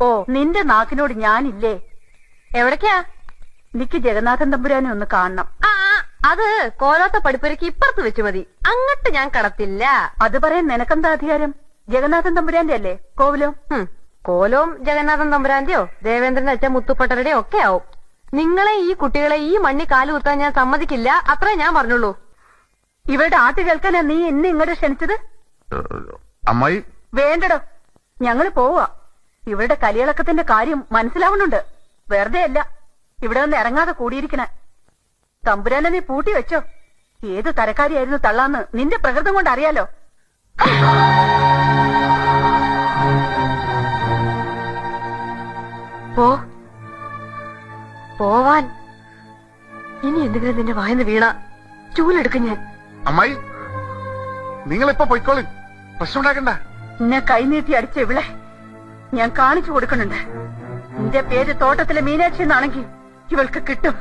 ഓ നിന്റെ നാക്കിനോട് ഞാനില്ലേ? എവിടേക്കാ? എനിക്ക് ജഗന്നാഥൻ തമ്പുരാനെ ഒന്ന് കാണണം. അത് കോലോത്ത പടിപ്പുരക്ക് ഇപ്പുറത്ത് വെച്ച് മതി, അങ്ങട്ട് ഞാൻ കടത്തില്ല. അത് പറയാൻ നിനക്കെന്താ അധികാരം? ജഗന്നാഥൻ തമ്പുരാന്റെ അല്ലേ കോവിലോ? കോലവും ജഗന്നാഥൻ തമ്പുരാന്റെയോ ദേവേന്ദ്രൻ അച്ഛൻ മുത്തുപ്പട്ടരുടെയോ ഒക്കെ ആവും. നിങ്ങളെ ഈ കുട്ടികളെ ഈ മണ്ണി കാല് കുത്താൻ ഞാൻ സമ്മതിക്കില്ല, അത്രേ ഞാൻ പറഞ്ഞുള്ളൂ. ഇവരുടെ ആട്ട് കേൾക്കാനാ നീ എന്നെ ഇങ്ങോട്ട് ക്ഷണിച്ചത്? അമ്മായി വേണ്ടടോ, ഞങ്ങള് പോവാ. ഇവരുടെ കലിയിളക്കത്തിന്റെ കാര്യം മനസ്സിലാവണുണ്ട്. വെറുതെ അല്ല ഇവിടെ ഒന്ന് ഇറങ്ങാതെ കൂടിയിരിക്കണേ. തമ്പുരാനെ നീ പൂട്ടി വെച്ചോ. ഏത് തരക്കാരിയായിരുന്നു തള്ളാന്ന് നിന്റെ പ്രകൃതം കൊണ്ട് അറിയാലോ. പോവാൻ ഇനി എന്തെങ്കിലും നിന്റെ വായന്ന് വീണ ചൂലെടുക്ക ഞാൻ. അമ്മായി നിങ്ങളിപ്പോ പൊയ്ക്കോളി, പ്രശ്നം ഉണ്ടാക്കണ്ട. എന്നെ കൈനീട്ടി അടിച്ച ഇവളെ ഞാൻ കാണിച്ചു കൊടുക്കുന്നുണ്ട്. നിന്റെ പേര് തോട്ടത്തിലെ മീനാക്ഷി എന്നാണെങ്കിൽ ഇവൾക്ക് കിട്ടും.